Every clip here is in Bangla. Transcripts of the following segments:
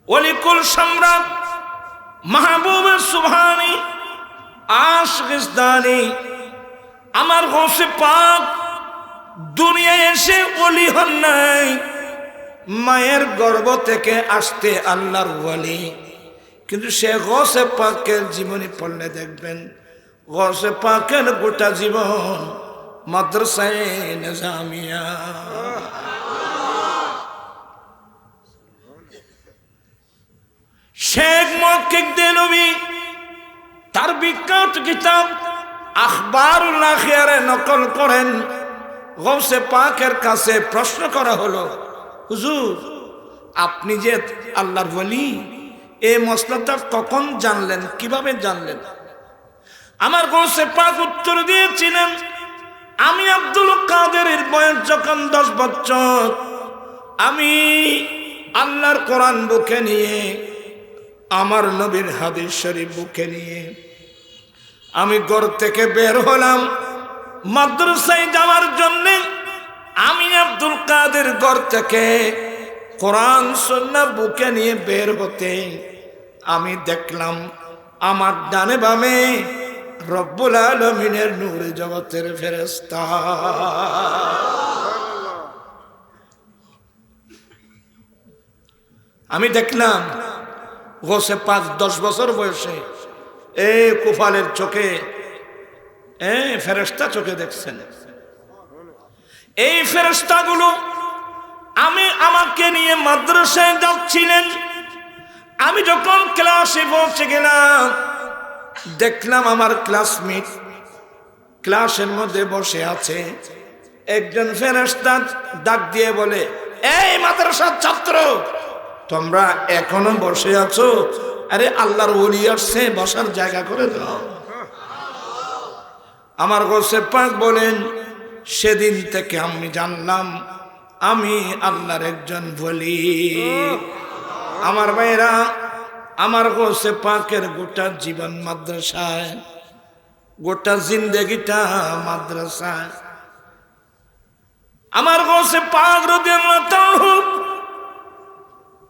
ওলিকুল সম্রাট মাহবুব সুবহানী আশিকদানি আমার গৌসে পাক দুনিয়ায় এসে ওলি হন নাই, মায়ের গর্ভ থেকে আসতে আল্লাহর ওলি। কিন্তু সে গৌসে পাকের জীবনী পড়লে দেখবেন গৌসে পাকের গোটা জীবন মাদ্রাসায়ে নিজামিয়া। শেখ মুহাক্কিক দেলভী তার বিখ্যাত কিতাব আখবারুল আখিয়ারে নকল করেন, গৌসে পাকের কাছে প্রশ্ন করা হলো, হুজুর আপনি যে আল্লাহর ওলি, এই মসলাটা কখন জানলেন, কিভাবে জানলেন? আমার গৌসে পাক উত্তর দিয়েছিলেন, আমি আব্দুল কাদেরের বয়স যখন 10 বছর, আমি আল্লাহর কোরআন বুকে নিয়ে, আমার নবীর হাদিস শরীফ বুকে নিয়ে আমি ঘর থেকে বের হলাম মাদ্রাসায় যাওয়ার জন্য। আমি আব্দুল কাদের ঘর থেকে কোরআন সুন্নাহ বুকে নিয়ে বের হতে আমি দেখলাম আমার ডানে বামে রব্বুল আলামিনের নূরে জগতের ফেরেশতা। আমি দেখলাম গৌসে পাক 10 বছর বয়সে এই কুফালের চোখে ফেরেশতা চোখে দেখছেন। এই ফেরেশতাগুলো আমাকে নিয়ে মাদ্রাসায় যাচ্ছিলেন। আমি যখন ক্লাসে পৌঁছে গেলাম দেখলাম আমার ক্লাসমেট ক্লাসের মধ্যে বসে আছে। একজন ফেরেশতা ডাক দিয়ে বলে, এই মাদ্রাসার ছাত্র, তোমরা এখনো বসে আছো? আরে আল্লাহর ওলি আসছে, বসার জায়গা করে দাও। আমার গৌসে পাক বলেন, সেদিন থেকে আমি জানলাম আমি আল্লাহর একজন ওলি। আমার ভাইরা, আমার গৌসে পাকের গোটা জীবন মাদ্রাসায়, গোটা জিন্দেগিটা মাদ্রাসায়। আমার গৌসে পাক রাদিয়াল্লাহু তাআলা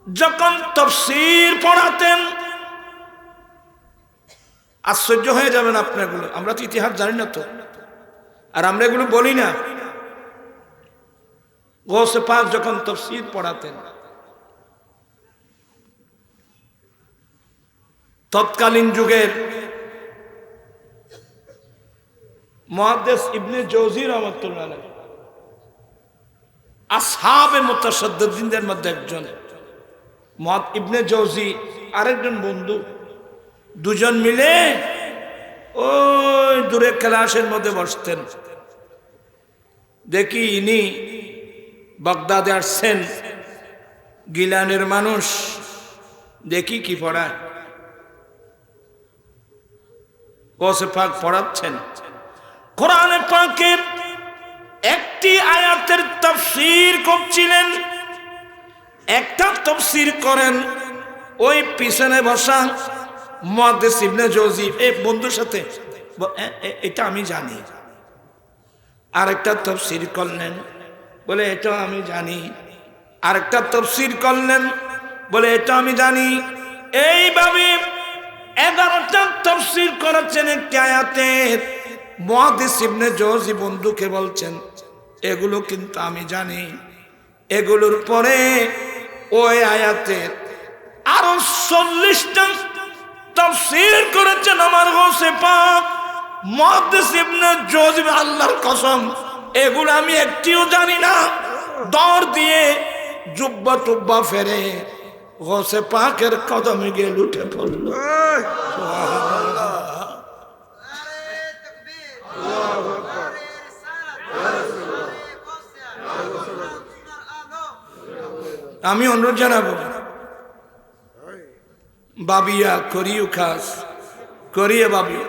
যখন তাফসীর পড়াতেন, আশ্চর্য হয়ে যাবেন আপনাগুলো। আমরা তো ইতিহাস জানি না তো, আর আমরা এগুলো বলি না। গৌসে পাক যখন তাফসীর পড়াতেন, তৎকালীন যুগের মুহাদ্দিস ইবনে জওজি রাহমাতুল্লাহ আলাইহি আসহাবে মুতাশাদ্দিদিনদের মধ্যে একজন, ইবনে জওজি আরেকজন বন্ধু, দুজন মিলে ওই দূরে ক্লাসের মধ্যে বসতেন। দেখি ইনি বাগদাদে আসছেন, গিলানের মানুষ, দেখি কি পড়ায়। গৌসে পাক পড়াচ্ছেন, কোরআনে পাকের একটি আয়াতের তাফসীর করছিলেন। একটা তাফসীর করেন ওই পিছনে বসা মুহাদ্দিস ইবনে জওজি এই বন্ধুর সাথে, এটা আমি জানি। আরেকটা তাফসীর করলেন, বলে এটা আমি জানি। আরেকটা তাফসীর করলেন, বলে এটা আমি জানি। এইভাবে 11টা তাফসীর করেছেন একটি আয়াতের। মুহাদ্দিস ইবনে জওজি বন্ধুকে বলছেন, এগুলো কিন্তু আমি জানি। এগুলোর পরে ওই আয়াতের আরো 40টা তাফসীর করেছেন আমার গৌসে পাক। মুহাদ্দিস ইবনে জওজি, আল্লাহর কসম এগুলো আমি একটিও জানি না। দৌড় দিয়ে জুব্বা টুব্বা ফেরে গৌসে পাকের কদমে গিয়ে লুটে পড়ল। আমি অনুরোধ জানাবো, বাবিয়া করিও খাস করিয়ে বাবি।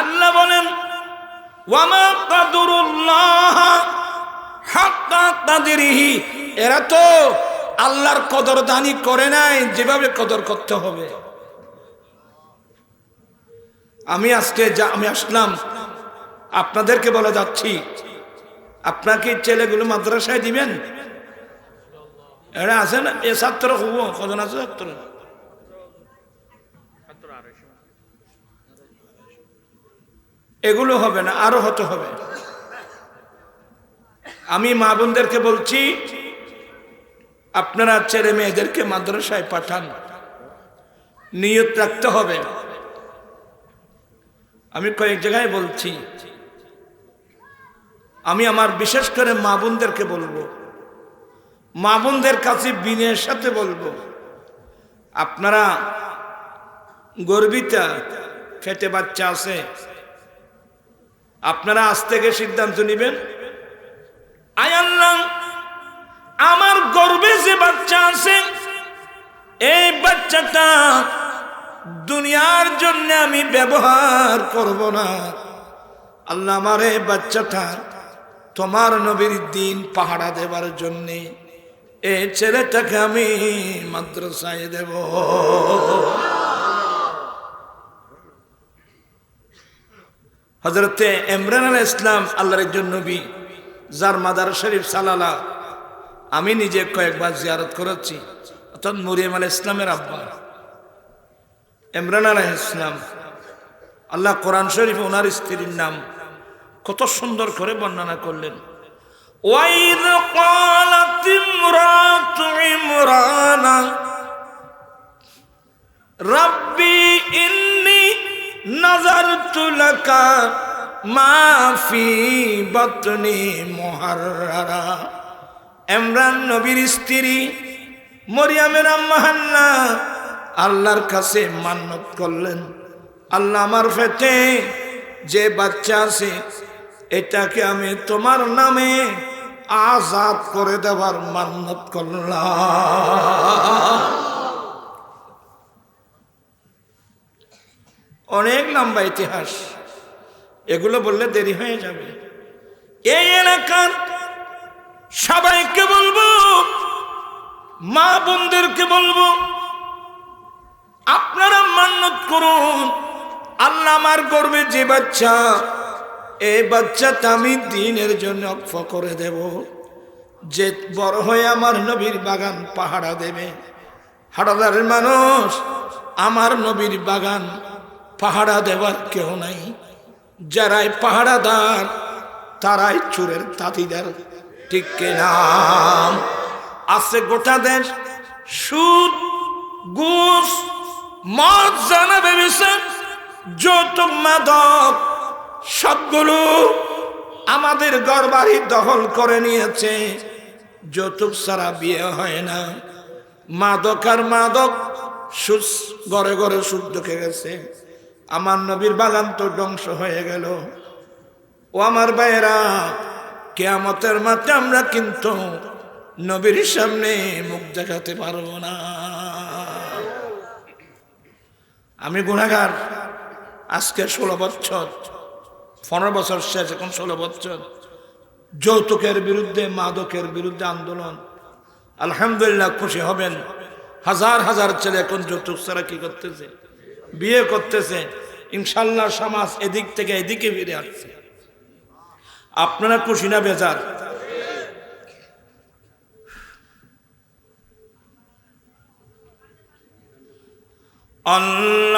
আল্লাহ বলেন, ওয়ামা কাদরুল্লাহ হাক্কা কাদরিহি, এরা তো আল্লাহর কদরদানি করে নাই যেভাবে কদর করতে হবে। আমি আসলাম আপনাদেরকে বলে যাচ্ছি, আপনাকে ছেলেগুলো মাদ্রাসায় দিবেন? এটা আছে না এ ছাত্র খুব কজন আছে ছাত্র এগুলো হবে না আরো হতে হবে আমি মা বোনদেরকে বলছি আপনারা ছেলে মেয়েদেরকে মাদ্রাসায় পাঠান নিয়ত রাখতে হবে আমি কয়েক জায়গায় বলছি আমি আমার বিশেষ করে মা বোনদেরকে বলবো মা বোনদের কাছে বিনয়ের সাথে বলবো আপনারা গর্বিতা পেটে বাচ্চা আছে আপনারা আজ থেকে সিদ্ধান্ত নেবেন আয় আল্লাহ আমার গর্বে যে বাচ্চা আছে এই বাচ্চাটা দুনিয়ার জন্য আমি ব্যবহার করব না আল্লাহ আমার এই বাচ্চাটা তোমার নবীর দিন পাহারা দেবার জন্যে এই ছেলেটাকে আমি মাদ্রাসায় দেব হযরতে ইমরান আলাইহিস সালাম আল্লাহর একজন নবী যার মাদার শরীফ সালালা আমি নিজে কয়েকবার জিয়ারত করেছি অর্থাৎ মরিয়ম আলাইহিস সালামের আব্বা ইমরান আলাইহিস সালাম আল্লাহ কোরআন শরীফে ওনার স্ত্রীর নাম কত সুন্দর করে বর্ণনা করলেন ওয়াইদ ক্বালাত ইমরাতু ইমরানা রাব্বি ইন্নী নাযারতু লাকা মা ফি বাতনি মুহাররারা ইমরান নবীর স্ত্রী মরিয়মের আম্মা হান্না আল্লাহর কাছে মান্নত করলেন আল্লাহ আমার পেটে যে বাচ্চা আছে এটাকে আমি তোমার নামে আজাদ করে দেবার মান্নত করলাম অনেক লম্বা ইতিহাস এগুলো বললে দেরি হয়ে যাবে এই এলাকার সবাইকে বলবো মা বোনদেরকে বলবো আপনারা মান্নত করুন আল্লাহ আমার গর্বে যে বাচ্চা এই বাচ্চাটা আমি দ্বীনের জন্য ওয়াকফ করে দেব যে বড় হয়ে আমার নবীর বাগান পাহারা দেবে হাটাদারের মানুষ আমার নবীর বাগান পাহারা দেবার কেউ নাই যারাই পাহারাদার তারাই চোরের তাঁতিদার ঠিক কিনা আছে গোটা দেশ সুদ ঘুষ মদ জানা ভেবেছে যৌতুক মাদক সবগুলো আমাদের ঘরবাড়ি দখল করে নিয়েছে যৌতুক ছাড়া বিয়ে হয় না মাদক আর মাদক সুদ ঘরে ঘরে সুদ ঢুকে গেছে আমার নবীর বাগান তো ধ্বংস হয়ে গেল ও আমার ভাইয়েরা কিয়ামতের মাঠে আমরা কিন্তু নবীর সামনে মুখ দেখাতে পারবো না আমি গুনাহগার আজকে 16 বছর 15 বছর শেষ এখন 16 বছর যৌতুকের বিরুদ্ধে মাদকের বিরুদ্ধে আন্দোলন আলহামদুলিল্লাহ খুশি হবেন হাজার হাজার ছেলে এখন যৌতুক ছাড়া কি করতেছে বিয়ে করতেছে ইনশাআল্লাহ সমাজ এদিক থেকে এদিকে ফিরে আসছে আপনারা খুশি না বেজার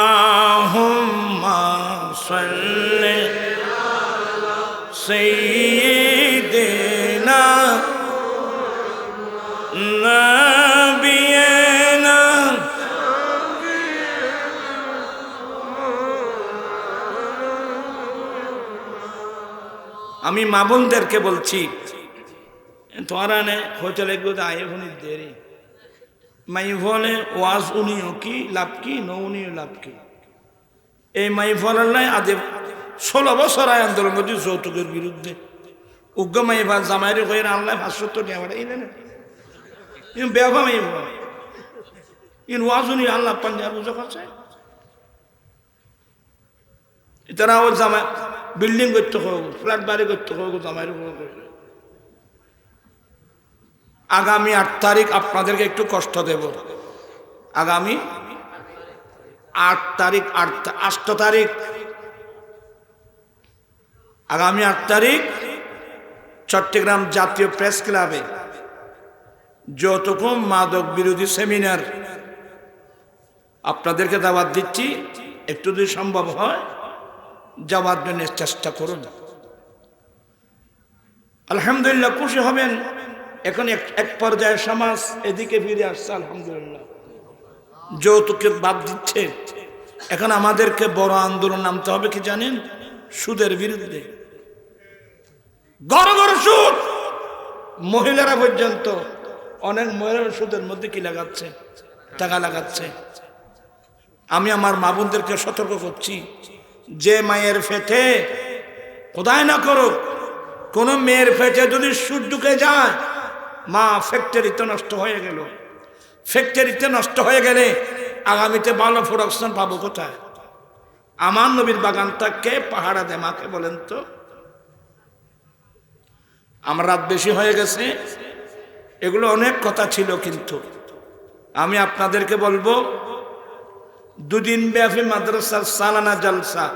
আল্লাহুম্মা সাল্লি আলা সাইয়্যিদিনা নাবিয়িনা আমি মা বোনদেরকে বলছি তোরা নে হয়তো লাগবে আয়ে ফোনে দেরি মাই ফোনে ওয়াজ উনিও কি লাভ কি নউনিও লাভ কি এই মাই ফলের নাই আদে 16 বছর আয় আন্দোলন করছি যৌতুকের বিরুদ্ধে উগ্র মাই ফাল জামাইরে কইরা আল্লাহ 500 টাকা বাড়া এই না in Bewa my fall in ওয়াজ উনি আল্লাহ পাঞ্জাব বুঝা করছে ইতারা ও জামাই বিল্ডিং করতে হোক ফ্ল্যাট বাড়ি করতে হোক জামাইরে করে আগামী 8 তারিখ আপনাদেরকে একটু কষ্ট দেব আগামী 8 তারিখ 8 তারিখ আগামী 8 তারিখ চট্টগ্রাম জাতীয় প্রেস ক্লাবে যতক্ষণ মাদক বিরোধী সেমিনার আপনাদেরকে দাওয়াত দিচ্ছি, একটু যদি সম্ভব হয় যাওয়ার জন্য চেষ্টা করুন। আলহামদুলিল্লাহ, খুশি হবেন। এখন এক পর্যায়ে সমাজ এদিকে ফিরে আসছে আলহামদুলিল্লাহ, যৌতুকের বাদ দিচ্ছে। এখন আমাদেরকে বড় আন্দোলন নামতে হবে কি জানেন? সুদের বিরুদ্ধে। গড় গড় সুদ, মহিলারা পর্যন্ত, অনেক মহিলারা সুদের মধ্যে কি লাগাচ্ছে? টাকা লাগাচ্ছে। আমি আমার মা বোনদেরকে সতর্ক করছি, যে মায়ের পেটে, খোদাই না করুক, কোন মেয়ের পেটে যদি সুদ ঢুকে যায়, মা ফ্যাক্টরিতে নষ্ট হয়ে গেল। ফ্যাক্টরিতে নষ্ট হয়ে গেলে আগামীতে ভালো প্রোডাকশন পাবো কোথায়? আমার নবীর বাগানটা কে পাহারা দেয় মাকে বলেন তো? আমার রাত বেশি হয়ে গেছে, এগুলো অনেক কথা ছিল, কিন্তু আমি আপনাদেরকে বলবো, দুদিন ব্যাপী মাদ্রাসার সালানা জলসা।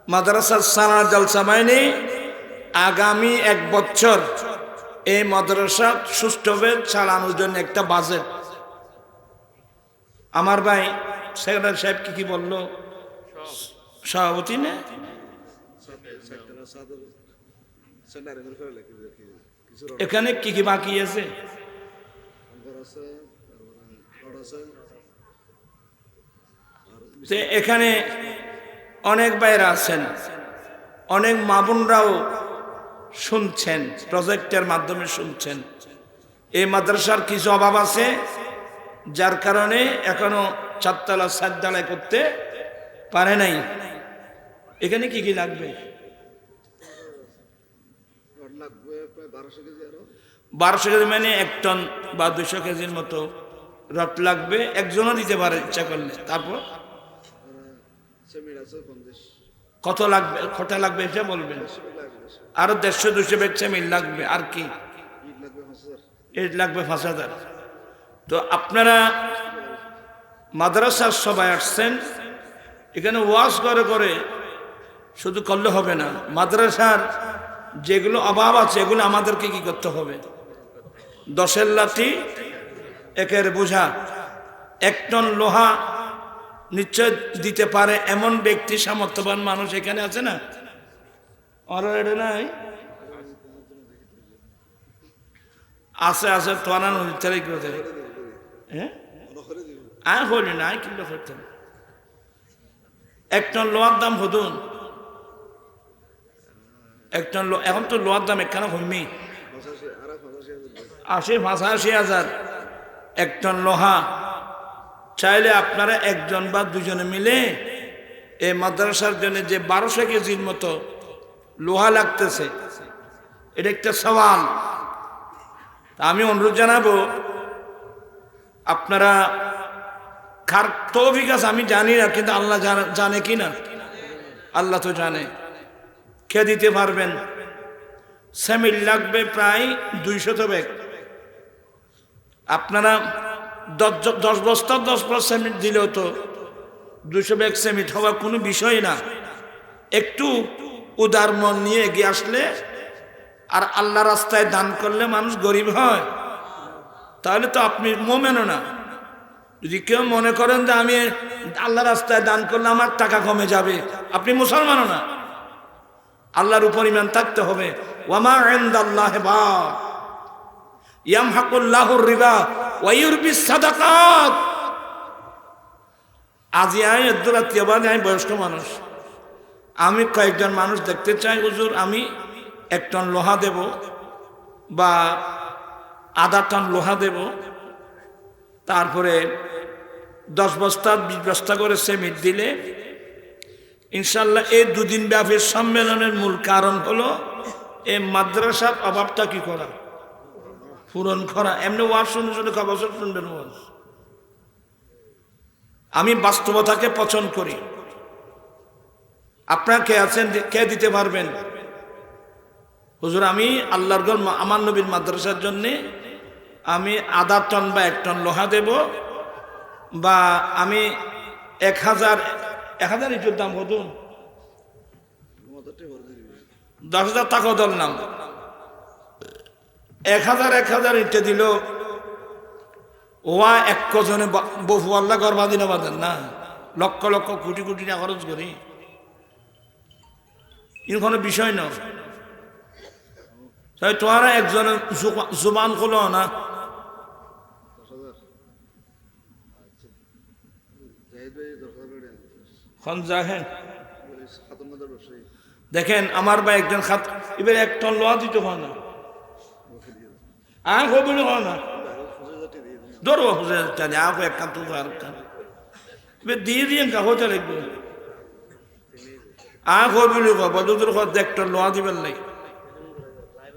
মাদ্রাসার সালানা জলসা মানে আগামী 1 বছর এই মাদ্রাসা সুষ্ঠুভাবে চালানোর জন্য একটা বাজেট। আমার ভাই সেক্রেটারি সাহেব কি বলল? সভাপতি না, এখানে কি বাকি আছে? এখানে অনেক ভাইরা আছেন, অনেক মা বোনরাও শুনছেন, প্রজেক্টের মাধ্যমে শুনছেন। এই মাদ্রাসার কিছু অভাব আছে, যার কারণে এখনো 4 তলা 7 ঢালাই করতে পারে নাই। এখানে কি কি লাগবে? 1200 কেজি, মানে 1 টন বা 200 কেজির মতো রড লাগবে। একজনও দিতে পারে ইচ্ছা করলে। তারপর কত লাগবে, কটা লাগবে এটা বলবেন। আরো 150-200 ব্যাগ সেমিল লাগবে। আর কি? ইট লাগবে 5000। তো আপনারা মাদ্রাসার সবাই আসছেন, এখানে ওয়াজ করে করে শুধু করলে হবে না। মাদ্রাসার যেগুলো অভাব আছে এগুলো আমাদেরকে কি করতে হবে? 10-এর লাঠি 1-এর বোঝা। 1 টন লোহা নিশ্চয় দিতে পারে এমন ব্যক্তি, সামর্থ্যবান মানুষ এখানে আছে না? অর্ডার নাই? আছে আছে, তোরা নদীর তারিখ করতে। হ্যাঁ, আর হলি নাই কিন্তু করতেন। 1 টন লোহার দাম হতুন। 1 টন এখন তো লোহার দাম একখানা হইমি 85,000। 1 টন লোহা চাইলে আপনারা একজন বা দুজনে মিলে এই মাদ্রাসার জন্য যে 1200 কেজির মতো লোহা লাগতেছে, এটা একটা সওয়াল। আমি অনুরোধ জানাবো, আপনারা কার তৌফিক আছে আমি জানি না, কিন্তু আল্লাহ জানে কি না? আল্লাহ তো জানে। কে দিতে পারবেন? সেমিল লাগবে প্রায় 200 ব্যাগ। আপনারা 10 বস্তা 10 বস্তা সেমিট দিলেও তো 200 ব্যাগ সেমিট হওয়া কোনো বিষয় না। একটু উদার মন নিয়ে এগিয়ে আসলে আর আল্লাহ রাস্তায় দান করলে মানুষ গরিব হয়, তাহলে তো আপনি মোমেনও না। যদি কেউ মনে করেন যে আমি আল্লাহ রাস্তায় দান করলে আমার টাকা কমে যাবে, আপনি মুসলমানও না। আল্লাহর উপর ঈমান থাকতে হবে। ওয়ামা ইনদাল্লাহি বাক ইয়ামহাকুল্লাহুর রিবা ওয়া ইউরবিস সাদাকাত। আজি আয় দুরাত্রিয়া বাদে আমি বয়স্ক মানুষ, আমি কয়েকজন মানুষ দেখতে চাই, হুজুর আমি 1 টন লোহা দেব বা আধা টন লোহা দেব, তারপরে 10 বস্তা 20 বস্তা করে সিমেন্ট দিলে ইনশাল্লাহ এই 2 দিন ব্যাপী সম্মেলনের মূল কারণ হলো এই মাদ্রাসার অভাবটা কি করা, পূরণ করা। এমনি ওয়াজ শুনে শুনে ক বছর শুনবেন ওয়াজ? আমি বাস্তবতাকে পছন্দ করি। আপনারা কে আছেন, কে দিতে পারবেন? হুজুর আমি আল্লাহর ঘর আমার নবীর মাদ্রাসার জন্যে আমি আধা টন বা 1 টন লোহা দেব, বা আমি 1000 ইটের দাম হতো 10,000 টাকা ধরলাম, 1000 ইটে দিল ওয়া এক কজনে বহু আল্লাহ গর্বাদি না বাঁধেন না, লক্ষ লক্ষ কোটি কোটি টাকা খরচ করি, এর কোনো বিষয় না। তাই তোমরা একজনে জুবান খুলো না, দেখেন আমার ভাই একজন খাত এবার এক টন লোহা দিতে হয় না, আখ বলে হয় না, ধরো জানি আখ এক কান তুলবো আর কান এবার দিয়ে দিয়ে কাগজে লাগবে, আখ বলে এক টন লোহা দিবেন নাই।